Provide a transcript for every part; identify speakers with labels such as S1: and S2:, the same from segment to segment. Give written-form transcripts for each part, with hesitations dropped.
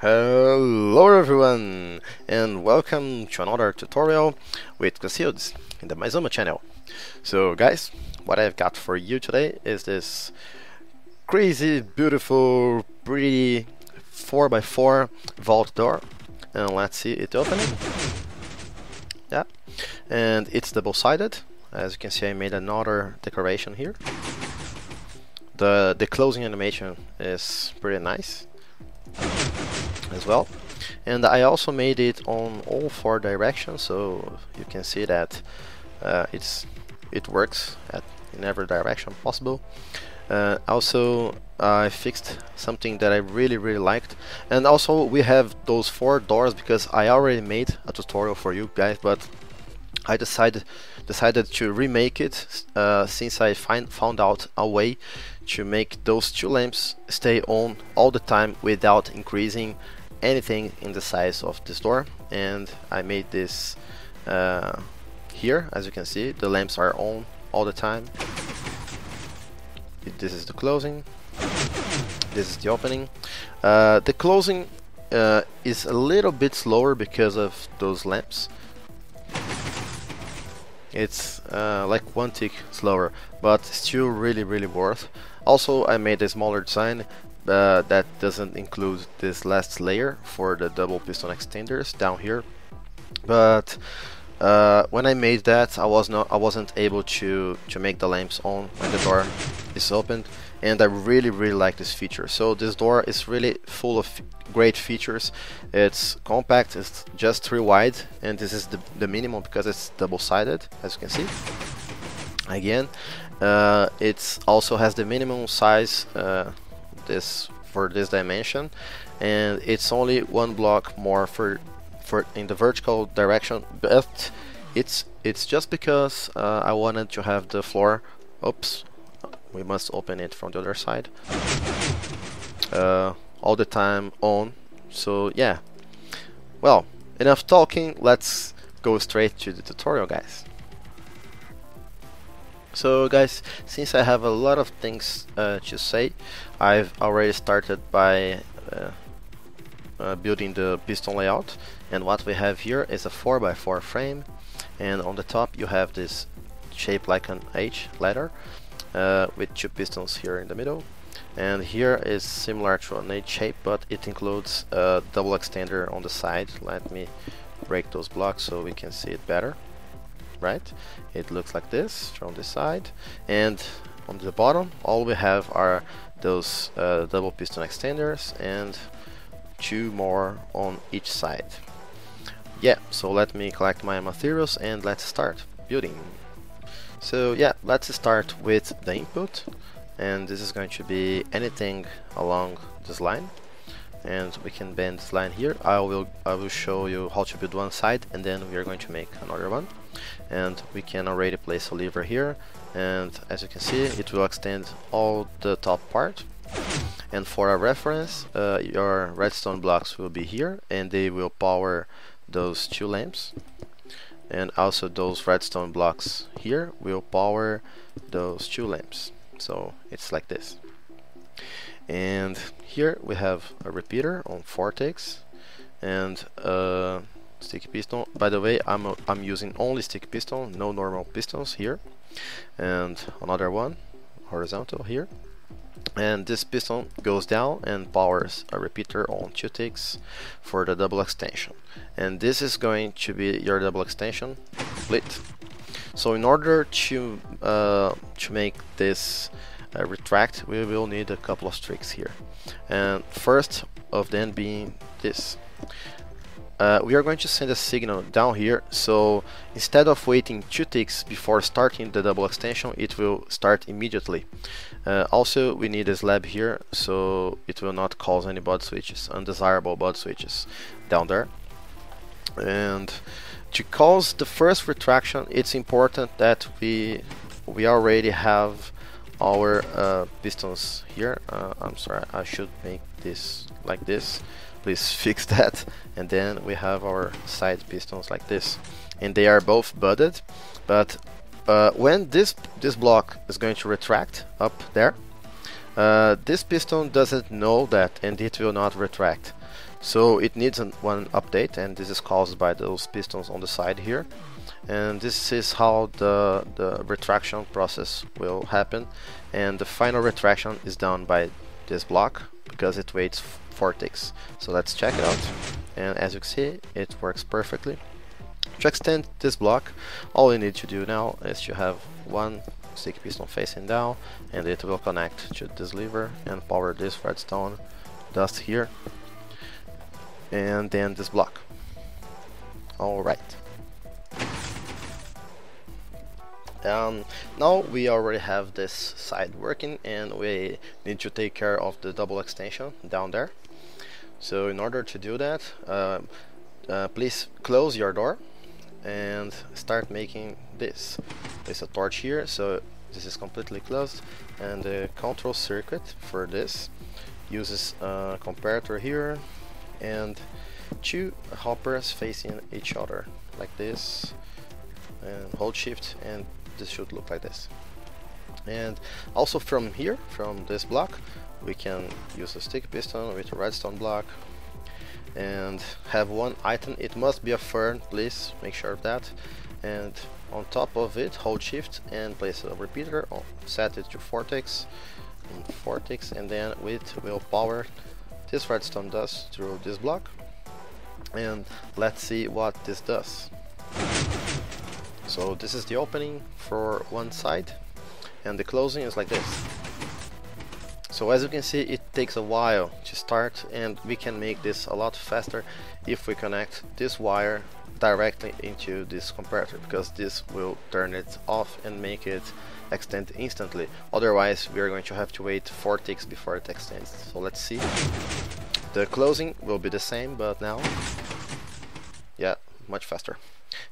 S1: Hello everyone, and welcome to another tutorial with Juanitos in the Maizuma channel. So guys, what I've got for you today is this crazy, beautiful, pretty 4x4 vault door. And let's see it opening. Yeah, and it's double-sided. As you can see, I made another decoration here. The closing animation is pretty nice as well, and I also made it on all four directions, so you can see that it works in every direction possible. Also, I fixed something that I really liked, and also we have those four doors because I already made a tutorial for you guys, but I decided to remake it since I found out a way to make those two lamps stay on all the time without increasing anything in the size of this door. And I made this here. As you can see, the lamps are on all the time. This is the closing, this is the opening. The closing is a little bit slower because of those lamps. It's like one tick slower, but still really worth. Also, I made a smaller design that doesn't include this last layer for the double piston extenders down here. But when I made that, I wasn't able to make the lamps on when the door is opened, and I really like this feature. So this door is really full of great features. It's compact, it's just 3 wide, and this is the minimum because it's double-sided, as you can see. Again, it also has the minimum size for this dimension, and it's only 1 block more for in the vertical direction, but it's just because I wanted to have the floor. Oops, we must open it from the other side. All the time on. So yeah, well, enough talking, let's go straight to the tutorial, guys. So guys, since I have a lot of things to say, I've already started by building the piston layout, and what we have here is a 4x4 frame, and on the top you have this shape like an H ladder with 2 pistons here in the middle, and here is similar to an H shape, but it includes a double extender on the side. Let me break those blocks so we can see it better. Right, it looks like this from this side, and on the bottom all we have are those double piston extenders and 2 more on each side. Yeah, so let me collect my materials and let's start building. So yeah, let's start with the input, and this is going to be anything along this line, and we can bend this line here. I will show you how to build one side, and then we are going to make another one. And we can already place a lever here, and as you can see, it will extend all the top part. And for a reference, your redstone blocks will be here, and they will power those 2 lamps, and also those redstone blocks here will power those 2 lamps. So it's like this. And here we have a repeater on 4 ticks and sticky piston. By the way, I'm using only sticky piston, no normal pistons here, and another one horizontal here. And this piston goes down and powers a repeater on 2 ticks for the double extension, and this is going to be your double extension complete. So in order to make this retract, we will need a couple of tricks here, and first of them being this. We are going to send a signal down here, so instead of waiting 2 ticks before starting the double extension, it will start immediately. Also, we need a slab here, so it will not cause any bud switches, undesirable bud switches down there. And to cause the first retraction, it's important that we already have our pistons here. I'm sorry, I should make this like this. Please fix that. And then we have our side pistons like this, and they are both budded, but when this block is going to retract up there, this piston doesn't know that, and it will not retract. So it needs one update, and this is caused by those pistons on the side here. And this is how the retraction process will happen, and the final retraction is done by this block because it waits 4 ticks. So let's check it out, and as you can see, it works perfectly. To extend this block, all you need to do now is to have one sticky piston facing down, and it will connect to this lever and power this redstone dust here, and then this block. Alright. Now we already have this side working, and we need to take care of the double extension down there. So in order to do that, please close your door and start making this. There's a torch here, so this is completely closed, and the control circuit for this uses a comparator here and 2 hoppers facing each other like this, and hold shift, and this should look like this. And also from here, from this block, we can use a sticky piston with a redstone block and have one item. It must be a fern, please make sure of that. And on top of it, hold shift and place a repeater, set it to 4 ticks, and then it will power this redstone dust through this block. And let's see what this does. So this is the opening for one side, and the closing is like this. So as you can see, it takes a while to start, and we can make this a lot faster if we connect this wire directly into this comparator, because this will turn it off and make it extend instantly. Otherwise we are going to have to wait 4 ticks before it extends. So let's see. The closing will be the same, but now, yeah, much faster.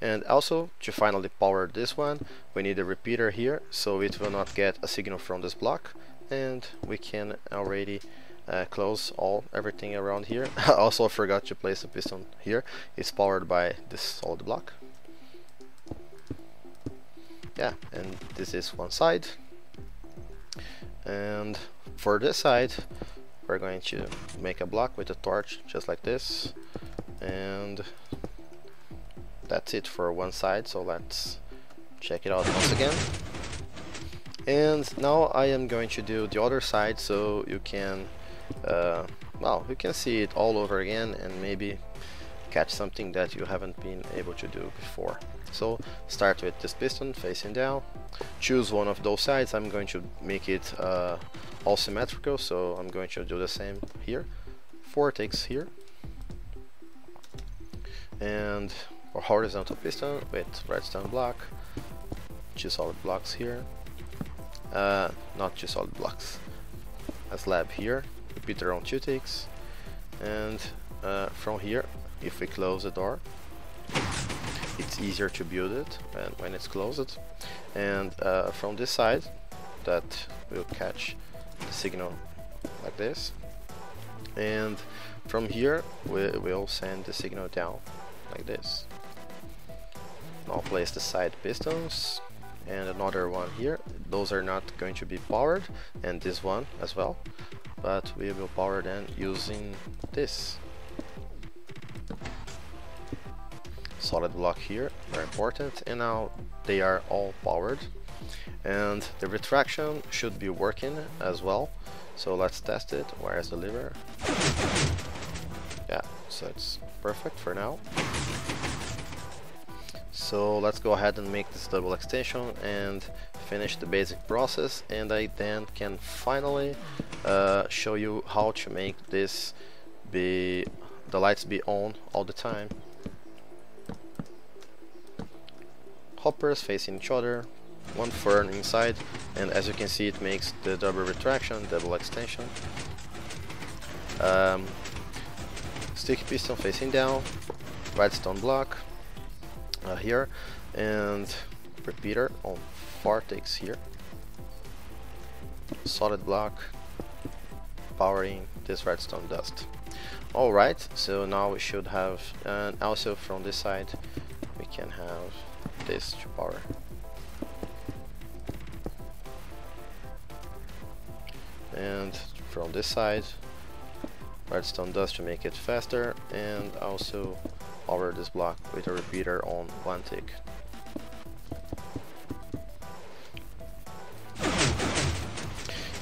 S1: And also, to finally power this one, we need a repeater here, so it will not get a signal from this block, and we can already close everything around here. Also, I forgot to place a piston here. It's powered by this solid block. Yeah, and this is one side. And for this side, we're going to make a block with a torch, just like this. And that's it for one side, so let's check it out once again. And now I am going to do the other side, so you can well, you can see it all over again and maybe catch something that you haven't been able to do before. So start with this piston facing down, choose one of those sides. I'm going to make it all symmetrical, so I'm going to do the same here. 4 ticks here, and for horizontal piston with redstone block, 2 solid blocks here, not 2 solid blocks, a slab here, repeater on 2 ticks, and from here, if we close the door, it's easier to build it when it's closed. And from this side, that will catch the signal like this, and from here we will send the signal down like this. Now place the side pistons and another one here. Those are not going to be powered, and this one as well, but we will power them using this solid block here, very important. And now they are all powered, and the retraction should be working as well. So let's test it. Where is the lever? Yeah, so it's perfect for now. So let's go ahead and make this double extension and finish the basic process, and I then can finally show you how to make this the lights be on all the time. Hoppers facing each other, one fern inside, and as you can see, it makes the double retraction, double extension. Sticky piston facing down, redstone block here, and repeater on 4 ticks here. Solid block powering this redstone dust. Alright, so now we should have, and also from this side we can have this to power. And from this side redstone dust to make it faster, and also over this block with a repeater on 1 tick.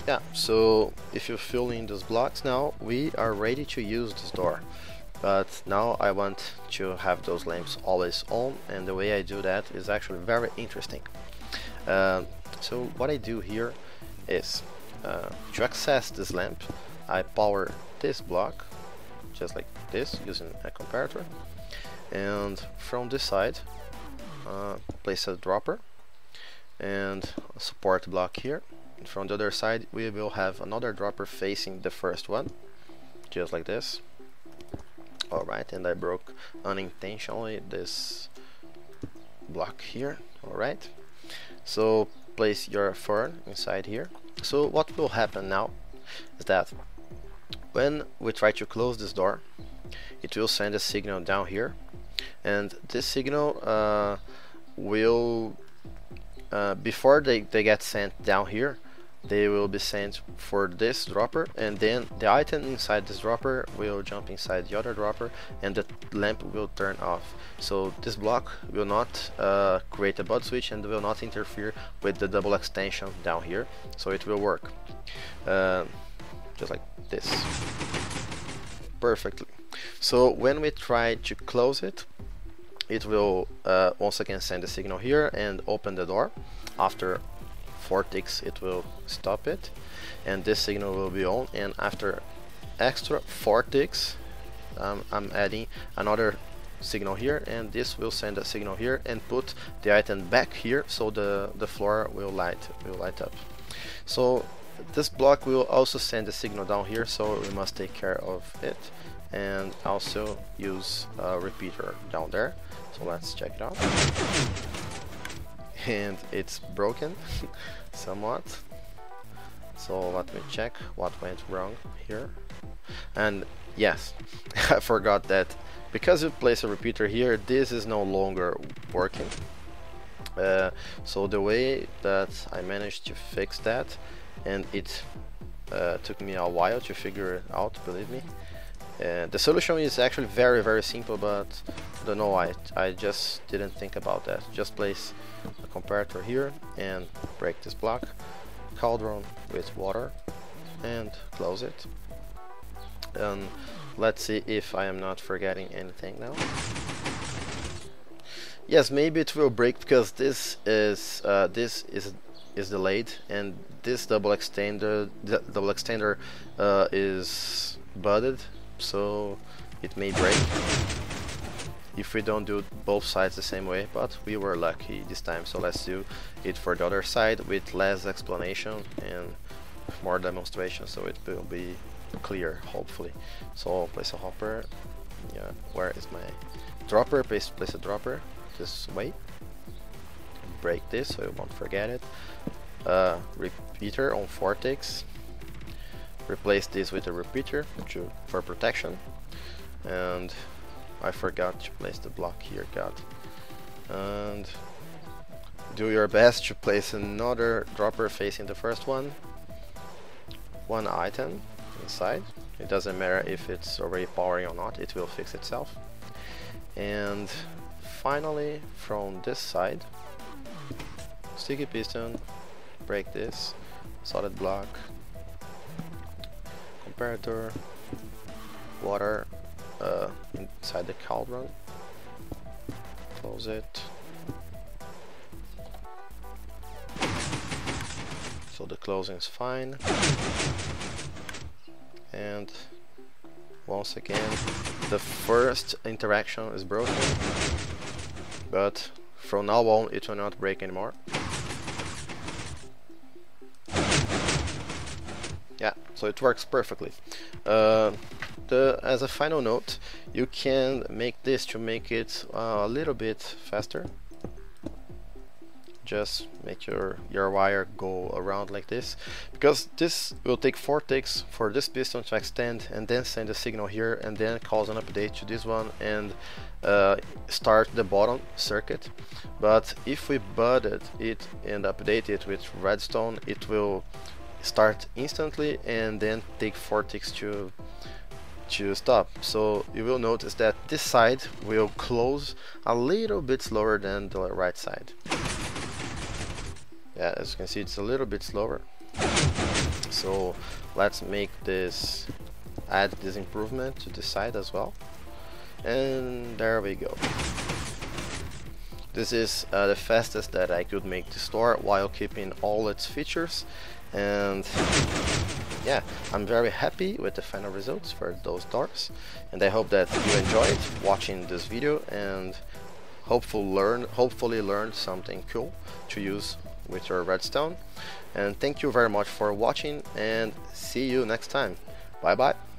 S1: Yeah, so if you fill in those blocks now, we are ready to use this door. But now I want to have those lamps always on, and the way I do that is actually very interesting. So what I do here is, to access this lamp, I power this block, just like this, using a comparator, and from this side, place a dropper and a support block here. And from the other side we will have another dropper facing the first one, just like this. Alright, and I broke unintentionally this block here. Alright, so place your fern inside here. So what will happen now is that when we try to close this door, it will send a signal down here, and this signal will before they get sent down here, they will be sent for this dropper, and then the item inside this dropper will jump inside the other dropper, and the lamp will turn off. So this block will not create a bud switch and will not interfere with the double extension down here, so it will work just like this perfectly. So when we try to close it, it will once again send a signal here and open the door. After 4 ticks it will stop it, and this signal will be on, and after extra 4 ticks I'm adding another signal here, and this will send a signal here and put the item back here, so the floor will light up. So this block will also send a signal down here, so we must take care of it, and also use a repeater down there. So let's check it out. And it's broken somewhat, so let me check what went wrong here. And yes, I forgot that because you place a repeater here, this is no longer working. So the way that I managed to fix that, and it took me a while to figure it out, believe me. The solution is actually very simple, but I don't know why I just didn't think about that. Just place a comparator here and break this block, cauldron with water, and close it. And let's see if I am not forgetting anything now. Yes, maybe it will break because this is delayed, and this double extender is budded, so it may break if we don't do both sides the same way, but we were lucky this time, so let's do it for the other side with less explanation and more demonstration, so it will be clear, hopefully. So I'll place a hopper. Yeah, where is my dropper? Place a dropper this way. Break this so you won't forget it. Repeater on 4 ticks. Replace this with a repeater for protection, and I forgot to place the block here, God. And do your best to place another dropper facing the first one. One item inside. It doesn't matter if it's already powering or not, it will fix itself. And finally, from this side, sticky piston, break this, solid block, comparator, water inside the cauldron, close it, so the closing is fine. And once again, the first interaction is broken, but from now on it will not break anymore. Yeah, so it works perfectly. As a final note, you can make this to make it a little bit faster. Just make your wire go around like this, because this will take 4 ticks for this piston to extend and then send a signal here and then cause an update to this one and start the bottom circuit. But if we budded it and update it with redstone, it will start instantly and then take 4 ticks to to stop. So you will notice that this side will close a little bit slower than the right side. Yeah, as you can see, it's a little bit slower. So let's make this, add this improvement to this side as well. And there we go. This is the fastest that I could make the store while keeping all its features. And yeah, I'm very happy with the final results for those doors, and I hope that you enjoyed watching this video and hopefully learned something cool to use with your redstone. And thank you very much for watching, and see you next time. Bye bye.